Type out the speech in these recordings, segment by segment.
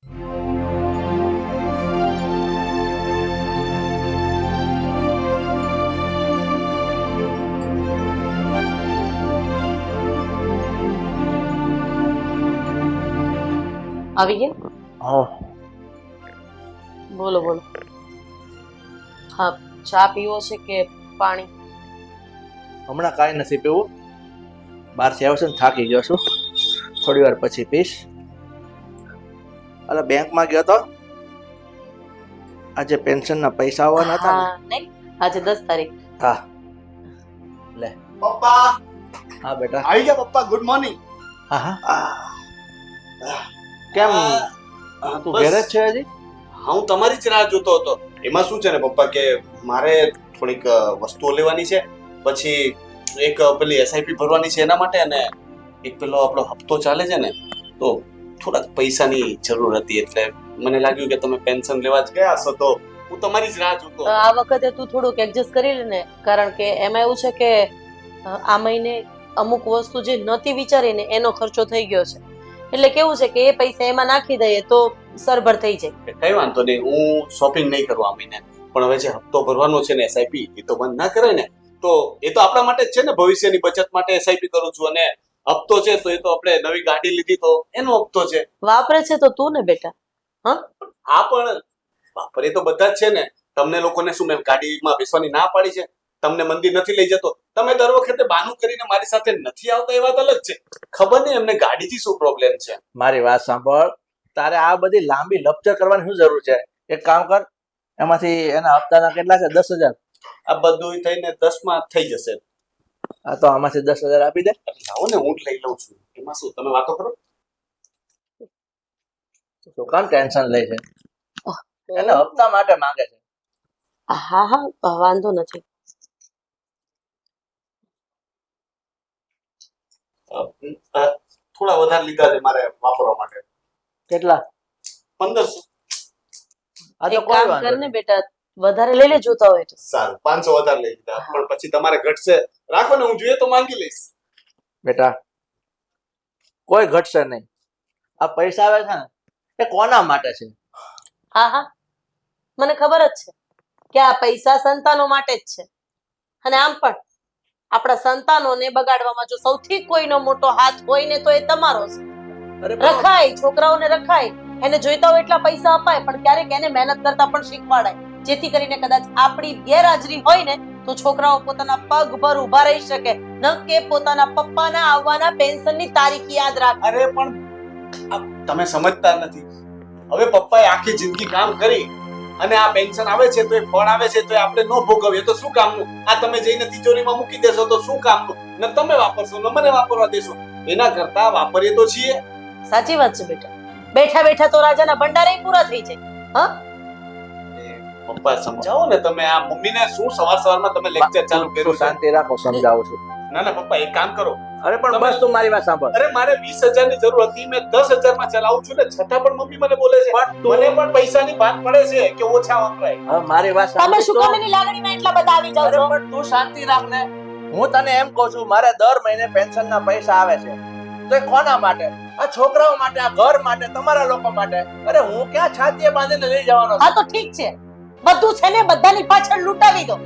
આવી ગયા? હા બોલો બોલો. હા, ચા પીવો છે કે પાણી? હમણાં કાંઈ નથી પીવું. બહારથી આવ્યો છું ને થાકી ગયો છું, થોડી વાર પછી પીશ. અરે બેંકમાં ગયો તો, આજે પેન્શનના પૈસા આવવાના હતા ને. હા નહીં, આજે 10 તારીખ. હા લે. પપ્પા હા બેટા. આવી ગયા પપ્પા. Good morning. હા હા. કેમ તું ઘરે જ છે હજી? હા, હું તમારી જ રાહ જોતો હતો. એમાં શું છે ને પપ્પા કે મારે થોડીક વસ્તુઓ લેવાની છે, પછી એક પેલી એસઆઈપી ભરવાની છે એના માટે, અને એક પેલો આપણો હપ્તો ચાલે છે ને, તો થોડાક પૈસાની જરૂર હતી. એટલે મને લાગ્યું કે તમે પેન્શન લેવા જ ગયા હશો, તો હું તમારી જ રાહ જોતો. આ વખતે તું થોડુંક એડજસ્ટ કરી લે ને, કારણ કે એમાં એવું છે કે આ મહિને અમુક વસ્તુ જે નહોતી વિચારીને એનો ખર્ચો થઈ ગયો છે. એટલે કેવું છે કે એ પૈસા એમાં નાખી દઈએ તો સરભર થઈ જાય. કઈ વાંધો નહીં, હું શોપિંગ નહીં કરું આ મહિને, પણ હવે જે હપ્તો ભરવાનો છે ને એસઆઈપી, એ તો બંધ ના કરાય ને. તો એ તો આપણા માટે જ છે ને, ભવિષ્યની બચત માટે એસઆઈપી કરું છું. અને હપ્તો છે તો એ તો આપણે નવી ગાડી લીધી તો એનો હપ્તો છે. વાપરે છે તો તું ને બેટા. હા, આ પણ વાપરે તો બધા જ છે ને. તમને લોકોને શું, મેં ગાડીમાં બેસવાની ના પાડી છે? તમને મંદિર નથી લઈ જતો, તમે દર વખતે બાનું કરીને મારી સાથે નથી આવતા, એ વાત અલગ છે. ખબર નહીં એમને ગાડીથી શું પ્રોબ્લેમ છે. મારી વાત સાંભળ, તારે આ બધી લાંબી લપચર કરવાની શું જરૂર છે? એક કામ કર, એમાંથી એના હપ્તાના કેટલા છે? 10,000. આ બધું થઈને 10માં થઈ જશે. હા તો આમાંથી 10,000 આપી દે. લાવો ને, હું જ લઈ લઉં છું. એમાં શું, તમે વાતો કરો. શું કામ ટેન્શન લે છે? એને હપ્તા માટે માંગે છે. હા હા, વાંધો નથી. થોડા વધારે લીધા છે મારે વાપરવા માટે. કેટલા? 1500. આ તો એક કોઈ કામ વાંધો કર નહીં. ને બેટા, વધારે લઈ લે જોતા હોય તો. સારું, 500 વધારે લઈ લીધા, પણ પછી તમારે ઘટશે. રાખો ને, હું જોઈએ તો માંગી લઈશ. બેટા કોઈ ઘટશે નહીં. આ પૈસા આવે છે ને, એ કોના માટે છે? હા હા, મને ખબર જ છે કે આ પૈસા સંતાનો માટે જ છે. અને આમ પણ આપણા સંતાનોને બગાડવામાં જો સૌથી કોઈનો મોટો હાથ હોય ને તો એ તમારો છે. અરે રખાય, છોકરાઓને રખાય, એને જોઈતા હોય એટલા પૈસા અપાય, પણ ક્યારેક એને મહેનત કરતા પણ શીખવાડાય, જેથી કરીને કદાચ આપણી ગેરહાજરી હોય ને તો છોકરાઓ પોતાના પગ પર ઊભા રહી શકે, ન કે પોતાના પપ્પાના આવવાના પેન્શનની તારીખ યાદ રાખે. અરે પણ તમે સમજતા નથી. હવે પપ્પાએ આખી જિંદગી કામ કરી અને આ પેન્શન આવે છે તો એ ફળ આવે છે તો એ આપણે ન ભોગવીએ તો શું કામનું? આ તમે જઈને તિજોરીમાં મૂકી દેશો તો શું કામનું? ન તમે વાપરશો ન મને વાપરવા દેશો. એના કરતા વાપરીએ તો છીએ. સાચી વાત છે બેટા. બેઠા બેઠા તો રાજાના ભંડારે પૂરા થઈ જાય. હા, પપ્પા સમજાવો ને તમે. આ મમ્મીને શું સવારમાં તમે લેક્ચર ચાલુ કર્યું? શાંતિ રાખો, સમજાવું છું. ના ના પપ્પા, એક કામ કરો. અરે પણ બસ તું મારી વાત સાંભળ. અરે મારે 20,000 ની જરૂર હતી, મેં 10,000 માં ચલાવું છું ને, છતાં પણ મમ્મી મને બોલે છે. મને પણ પૈસાની વાત પડે છે કે ઓછા વપરાય. હવે મારી વાત તમે સાંભળ. શું કામ એની લાગણીમાં એટલા બધા આવી જાવ અરે છો? પણ તું શાંતિ રાખ ને. હું તને એમ કહું છું, મારે દર મહિને પેન્શનના પૈસા આવે છે, તો એ કોના માટે? આ છોકરાઓ માટે, આ ઘર માટે, તમારા લોકો માટે. અરે હું ક્યાં છાતીએ બાંધીને લઈ જવાનો છું? હા તો ઠીક છે, બધું છે ને બધાની પાછળ લૂંટાવી દો.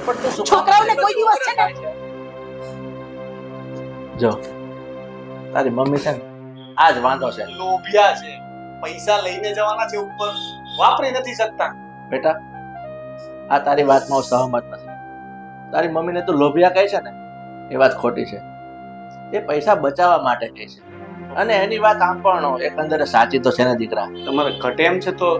પણ તું શું છોકરાઓને કોઈ દિવસ છે ને, જો તારી મમ્મી છે ને, આ જ વાંધો છે. લોભિયા છે, પૈસા લઈને જવાના છે ઉપર, વાપરી નથી શકતા. બેટા આ તારી વાતમાં હું સહમત નથી. તારી મમ્મીને તું લોભિયા કહે છે ને, એ વાત ખોટી છે. એ પૈસા બચાવવા માટે કહે છે, અને એની વાત આમ પણ એકંદરે સાચી તો છે ને દીકરા. તમારે ઘટે એમ છે તો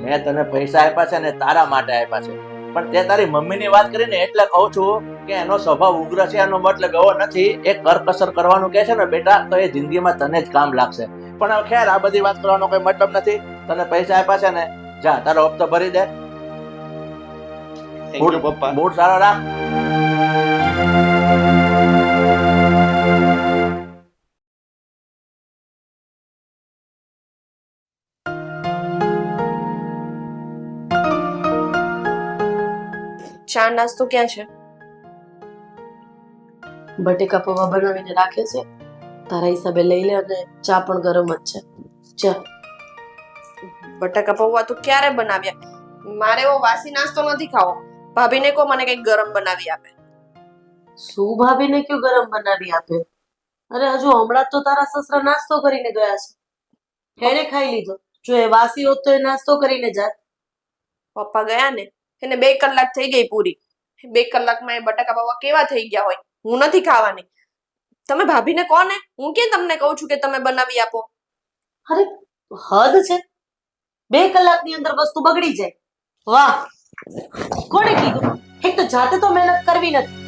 મેં તને પૈસા આપ્યા છે ને તારા માટે આપ્યા છે, પણ તે તારી મમ્મીની વાત કરીને એટલે કહું છું કે એનો સ્વભાવ ઉગ્ર છે, એનો મતલબ એવો નથી. એ કરકસર કરવાનું કહે છે ને બેટા, તો એ જિંદગીમાં તને જ કામ લાગશે. પણ હવે ખેર, આ બધી વાત કરવાનો કોઈ મતલબ નથી. તને પૈસા આપ્યા છે ને, જા તારો હપ્તો ભરી દે. થેન્ક યુ પપ્પા. મૂડ સારો રાખ. ચા નાસ્તો ક્યાં છે? બટેકા પૌવા બનાવીને રાખે છે, તારા હિસાબે લઈ લે, અને ચા પણ ગરમ જ છે. ચાલ. બટાકા પૌવા તો ક્યારે બનાવ્યા? મારે એવો વાસી નાસ્તો નથી ખાવો. ભાભીને કહો મને કંઈક ગરમ બનાવી આપે. શું ભાભીને કયું ગરમ બનાવી આપે? અરે હજુ હમણાં તો તારા સસરા નાસ્તો કરીને ગયા છે. એણે ખાઈ લીધો. જો એ વાસી હોત તો એ નાસ્તો કરીને જાત. પપ્પા ગયા ને એને 2 કલાક થઈ ગઈ પૂરી. 2 કલાકમાં એ બટાકા પૌવા કેવા થઈ ગયા હોય? હું નથી ખાવાની. તમે ભાભીને કહો ને, હું કેમ તમને કહું છું કે તમે બનાવી આપો? અરે હદ છે. 2 કલાકની અંદર વસ્તુ બગડી જાય. વાહ, કોણે કીધું? એક તો જાતે તો મહેનત કરવી નથી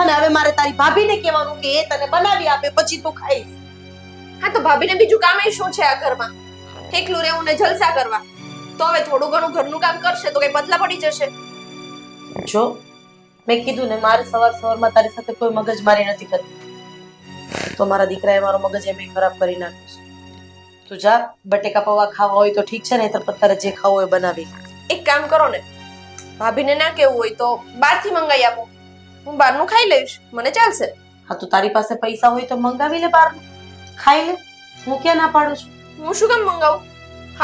અને હવે મારે તારી ભાભીને કહેવાનું કે એ તને બનાવી આપે પછી તું ખાઈશ. હા તો ભાભીને બીજું કામ શું છે આ ઘરમાં? એકલું રહેવું ને જલસા કરવા. તો હવે થોડું ઘણું ઘરનું કામ કરશે તો કઈ પતલા પડી જશે. જો મેં કીધું ને, મારે સવારમાં તારી સાથે કોઈ મગજમારી નથી કરતી. તો મારા દીકરાએ મારો મગજ એમ ખરાબ કરી નાખ્યું છે. તું જા, બટેકા પૌવા ખાવા હોય તો ઠીક છે, ને તારે જે ખાવું હોય બનાવી. એક કામ કરો ને, ભાભીને ના કેવું હોય તો બહારથી મંગાવી આપો. હું બહારનું ખાઈ લઈશ, મને ચાલશે. હા તો તારી પાસે પૈસા હોય તો મંગાવી લે બહારનું, ખાઈ લે. હું ક્યાં ના પાડું છું? હું શું કામ મંગાવું?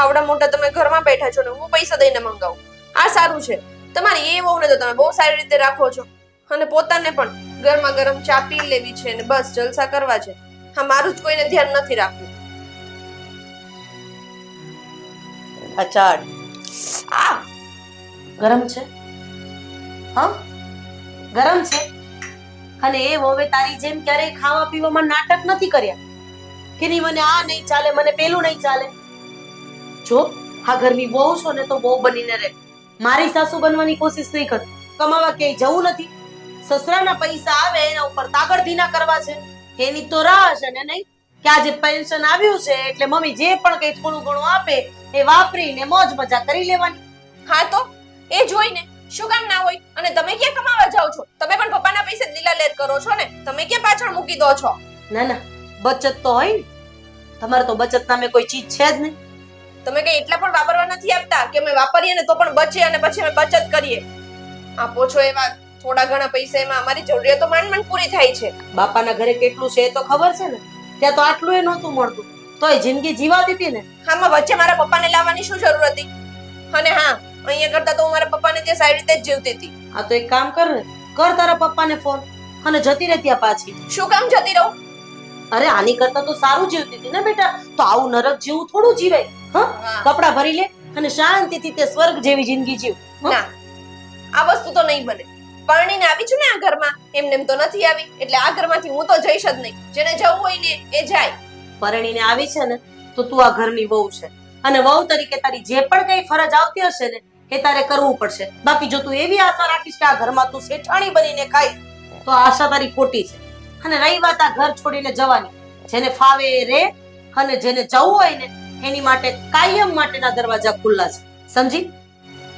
આવડા મોટા તમે ઘરમાં બેઠા છો ને હું પૈસા દઈને મંગાવું? આ સારું છે. તમારી એ વહુને તો તમે બહુ સારી રીતે રાખો છો અને પોતાને પણ ગરમા ગરમ ચા પી લેવી છે ને બસ જલસા કરવા છે. હા, મારું જ કોઈને ધ્યાન નથી રાખવું. આ ચાટ આ ગરમ છે? હા ગરમ છે. અને એ હવે તારી જેમ ક્યારેય ખાવા પીવામાં નાટક નથી કર્યા કે નહીં મને આ નહીં ચાલે, મને પેલું નહીં ચાલે. જો આ ઘરની વહુ છો ને તો વહુ બનીને રહે. મારી સાસુ બનવાની કોશિશ નહીં કર. કમાવા ક્યાંય જવું નથી. સસરાના પૈસા આવે એના ઉપર તાગડધીના કરવા છે એની તો રાહ છે ને. નહીં કે આજે પેન્શન આવ્યું છે એટલે મમ્મી જે પણ કઈ થોડું ઘણું આપે એ વાપરીને મોજ મજા કરી લેવાની. હા તો એ જોઈને શું કામ ના હોય? અને તમે ક્યાં કમાવા જાઓ છો? તમે પણ પપ્પાના પૈસે લીલા લેર કરો છો ને, તમે ક્યાં પાછળ મૂકી દો છો? ના ના, બચત તો હોય ને. તમારે તો બચત નામે કોઈ ચીજ છે જ નહીં. તમે કઈ એટલા પણ વાપરવા નથી આપતા કે અમે વાપરીએ ને તો પણ બચે અને પછી અમે બચત કરીએ. આપો છો એવા થોડા ઘણા પૈસા, એમાં અમારી જરૂરિયાતો માંડ પૂરી થાય છે. બાપાના ઘરે કેટલું છે એ તો ખબર છે ને. ત્યાં તો આટલું એ નહોતું મળતું તોય જિંદગી જીવાતી હતી ને. આમાં વચ્ચે મારા પપ્પાને લાવવાની શું જરૂર હતી? અને હા, અહીંયા કરતા તો હું મારા પપ્પાને ત્યાં સારી રીતે જ જીવતી હતી. આ તો એક કામ કર ને, કર તારા પપ્પાને ફોન અને જતી રહે ત્યાં પાછી. શું કામ જતી રહું? અરે આની કરતા તો સારું જીવતી હતી ને બેટા. તો આવું નરક જેવું થોડું જીવાય. હા, કપડા ભરી લે અને શાંતિથી તે સ્વર્ગ જેવી જિંદગી જીવ. ના, આ વસ્તુ તો નહીં બને. પરણીને આવી છું ને આ ઘરમાં, એમ તો નથી આવી. એટલે આ ઘરમાંથી હું તો જઈશ જ નહીં. જેને જવું હોય ને એ જાય. પરણીને આવી છે ને તો તું આ ઘરની વહુ છે અને વહુ તરીકે તારી જે પણ કઈ ફરજ આવતી હશે ને એ તારે કરવું પડશે. બાકી જો તું એવી આશા રાખીશ કે આ ઘરમાં તું શેઠાણી બનીને ખાઈશ તો આશા તારી ખોટી છે. અને રહી વાત આ ઘર છોડીને જવાની, જેને ફાવે એ રે અને જેને જવું હોય ને એની માટે કાયમ માટેના દરવાજા ખુલ્લા છે. સમજી?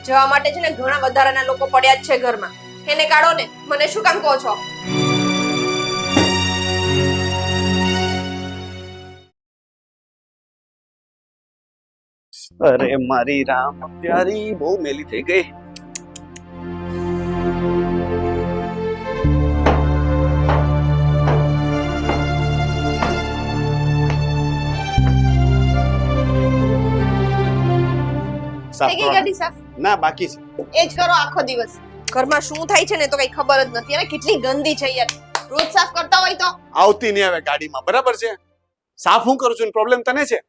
જવા માટે છે ને ઘણા વધારાના લોકો પડ્યા જ છે ઘરમાં. એને કાઢો ને. મને શું કામ કહો છો? અરે મારી રામ પ્યારી બહુ મેલી થઈ ગઈ. થઈ ગઈ ગાડી સાફ? ના, બાકી છે. એ જ કરો આખો દિવસ. ઘરમાં શું થાય છે ને તો કઈ ખબર જ નથી. અને કેટલી ગંદી છે યાર. રોજ સાફ કરતા હોય તો આવતી નહીં હવે ગાડીમાં, બરાબર છે? સાફ હું કરું છું, પ્રોબ્લેમ તને છે.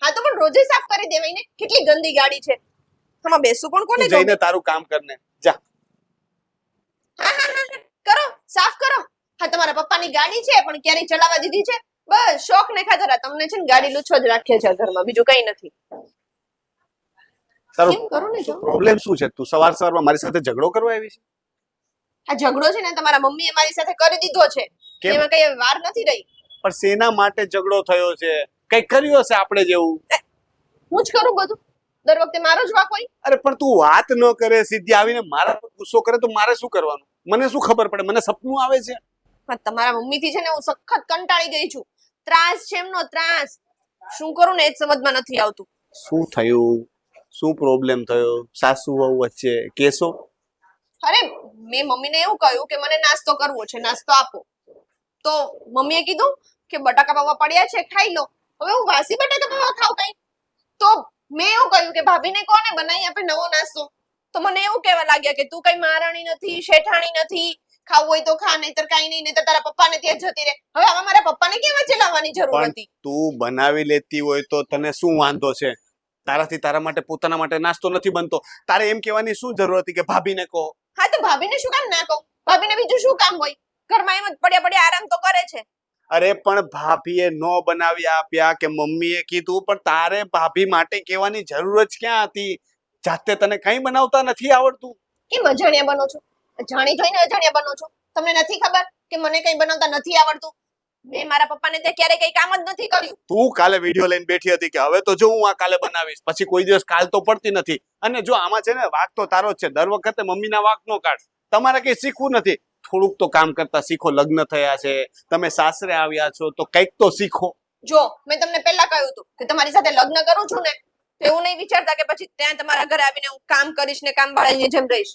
હા તો પણ રોજે સાફ કરી દેવાય ને. કેટલી ગંદી ગાડી છે. આમાં બેસું પણ કોને? જઈને તારું કામ કરને જા. હા, કરો, સાફ કરો. હા, તમારા પપ્પાની ગાડી છે પણ ક્યારેય ચલાવવા દીધી છે? બસ શોખ ને ખાતર તમને છે ને ગાડી લૂછો જ રાખે છે ઘરમાં, બીજું કઈ નથી. તારું કેમ કરો ને? પ્રોબ્લેમ શું છે? તું સવારમાં મારી સાથે ઝઘડો કરવા આવી છે? આ ઝઘડો છે ને તમારા મમ્મીએ મારી સાથે કરી દીધો છે. એમાં કઈ વાર નથી રહી. પણ શેના માટે ઝઘડો થયો છે? કઈ કર્યું હશે આપણે જેવું? હું જ કરું બધું? દર વખતે મારો જ વાંક હોય? અરે પણ તું વાત ન કરે, સીધી આવીને મારા પર ગુસ્સો કરે તો મારે શું કરવાનું? મને શું ખબર પડે? મને સપનું આવે છે. પણ તમારા મમ્મીથી છે ને હું સખત કંટાળી ગઈ છું. ત્રાસ છે એમનો, ત્રાસ. શું કરું ને એ જ સમજમાં નથી આવતું. શું થયું? શું પ્રોબ્લેમ થયો સાસુ વહુ વચ્ચે? કેસો? અરે મેં મમ્મીને એવું કહ્યું કે મને નાસ્તો કરવો છે, નાસ્તો આપો. તો મમ્મીએ કીધું કે બટાકા પૌવા પડ્યા છે ખાઈ લો. હવે હું વાસી બટાકા પૌવા ખાવ કઈ? મેં એવું કહ્યું કે ભાભીને કોને બનાવી આપે નવો નાસ્તો, તો મને એવું કહેવા લાગ્યા કે તું કઈ મહારાણી નથી, શેઠાણી નથી, ખાવું હોય તો ખા, નહીતર કાઈ નહીં, નહીતર તારા પપ્પાને ત્યાં જતી રહે. હવે આમાં મારા પપ્પાને કેમ વચ્ચે લાવવાની જરૂર પણ હતી? તું બનાવી લેતી હોય તો તને શું વાંધો છે? તારાથી તારા માટે પોતાના માટે નાસ્તો નથી બનતો, તારે એમ કહેવાની શું જરૂર હતી કે ભાભીને કહો? હા તો ભાભીને શું કામ ના કહું? ભાભીને બીજું શું કામ હોય? ઘરમાં એમ જ પડ્યા પડ્યા આરામ તો કરે છે. અરે પણ ભાભીએ નો બનાવી આપ્યા કે મમ્મીએ કીધું, પણ તારે ભાભી માટે કહેવાની જરૂર જ ક્યાં હતી? જાતે તને કંઈ બનાવતા નથી આવડતું? કેમ અજાણ્યા બનો છો? જાણી જોઈને અજાણ્યા બનો છો? તમને નથી ખબર કે મને કંઈ બનાવતા નથી આવડતું? મેં મારા પપ્પાને તે ક્યારે કંઈ કામ જ નથી કર્યું. તું કાલે વિડીયો લઈને બેઠી હતી કે હવે તો જો હું આ કાલે બનાવીશ, પછી કોઈ દિવસ કાલ તો પડતી નથી. અને જો આમાં છે ને વાક તો તારો જ છે, દર વખતે મમ્મીના વાક નો કાઢ. તમારે કઈ શીખવું નથી, થોડુંક તો કામ કરતા શીખો. લગ્ન થયા છે, તમે સાસરે આવ્યા છો, તો કંઈક તો શીખો. જો મેં તમને પહેલા કહ્યું હતું કે તમારી સાથે લગ્ન કરું છું ને, તો એવું નહીં વિચારતા કે પછી ત્યાં તમારા ઘરે આવીને હું કામ કરીશ ને કામ વાળાની જેમ રહીશ.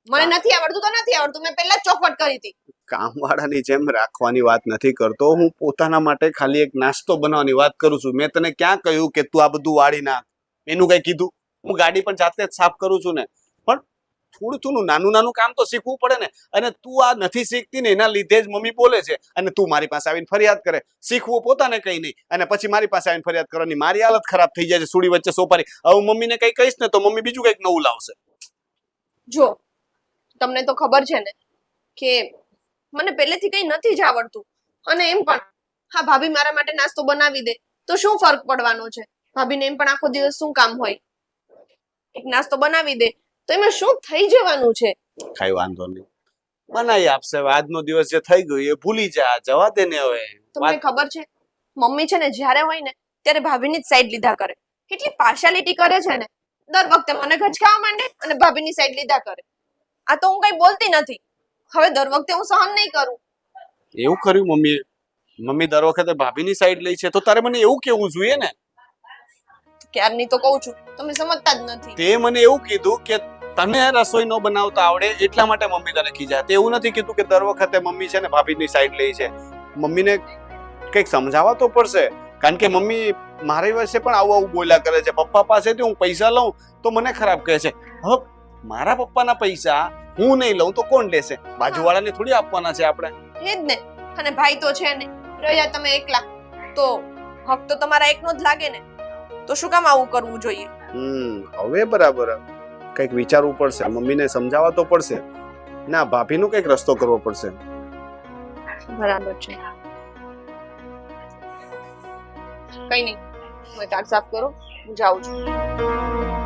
મને નથી આવડતું તો નથી આવડતું, મેં પહેલા જ ચોખવટ કરી હતી. કામવાળાની જેમ રાખવાની વાત નથી કરતો હું, પોતાના માટે ખાલી એક નાસ્તો બનાવવાની વાત કરું છું. મેં તને ક્યાં કહ્યું કે તું આ બધું વાળી નાખ? એનું કઈ કીધું? હું ગાડી પણ જાતે જ સાફ કરું છું ને. પણ થોડું થોડું નાનું નાનું કામ તો શીખવું પડે ને. અને તું આ નથી શીખતી ને, એના લીધે જ મમ્મી બોલે છે. અને તું મારી પાસે આવીને ફરિયાદ કરે. શીખવું પોતાને કઈ નહીં, અને પછી મારી પાસે આવીને ફરિયાદ કરવાની. મારી હાલત ખરાબ થઈ જાય છે, સુડી વચ્ચે સોપારી. હવે મમ્મીને કઈ કહીશ ને તો મમ્મી બીજું કઈક નવું લાવશે. જો તમને તો ખબર છે ને કે મને પહેલેથી કંઈ નથી જ આવડતું. અને એમ પણ હા ભાભી મારા માટે નાસ્તો બનાવી દે તો શું ફરક પડવાનો છે? ભાભીને એમ પણ આખો દિવસ શું કામ હોય? એક નાસ્તો બનાવી દે તો એમાં શું થઈ જવાનું છે? કઈ વાંધો નહીં, બનાવી આપશે. હવે આજનો દિવસ જે થઈ ગયું એ ભૂલી જા, જવા દે ને. હવે તમને ખબર છે મમ્મી છે ને જ્યારે હોય ને ત્યારે ભાભીની જ સાઈડ લીધા કરે. કેટલી પાર્શિયાલિટી કરે છે ને, દર વખતે મને ગચકાવા માંડે અને ભાભીની સાઈડ લીધા કરે. આ તો હું કઈ બોલતી નથી, હવે દર વખતે હું સહન નહીં કરું. એવું કર્યું મમ્મીએ? મમ્મી દર વખતે ભાભીની સાઈડ લે છે, તો તારે મને એવું કેવું જોઈએ ને. ક્યારની તો કહું છું, તમે સમજતા જ નથી. તે મને એવું કીધું કે તને રસોઈ ન બનાવતા આવડે એટલા માટે મમ્મી તને ખીજાય. તે એવું નથી કીધું કે દર વખતે મમ્મી છે ને ભાભીની સાઈડ લે છે. મમ્મીને કંઈક સમજાવવા તો પડશે, કારણ કે મમ્મી મારી વર્ષે પણ આવું આવું બોલ્યા કરે છે. પપ્પા પાસેથી હું પૈસા લઉં તો મને ખરાબ કહે છે. હવે મારા પપ્પાના પૈસા હું નહીં લઉં તો કોણ લેશે? બાજુવાળાને થોડી આપવાના છે આપણે. એ જ ને. અને ભાઈ તો છે ને, રહ્યા તમે એકલા, તો હક તો તમારા એકનો જ લાગે ને. તો શું કામ આવું કરવું જોઈએ? હવે બરાબર કંઈક વિચારવું પડશે, મમ્મીને સમજાવવા તો પડશે. ના, ભાભીનો કંઈક રસ્તો કરવો પડશે. બરાબર છે, કઈ નહીં, તમે કાર સાફ કરો, હું જાઉં છું.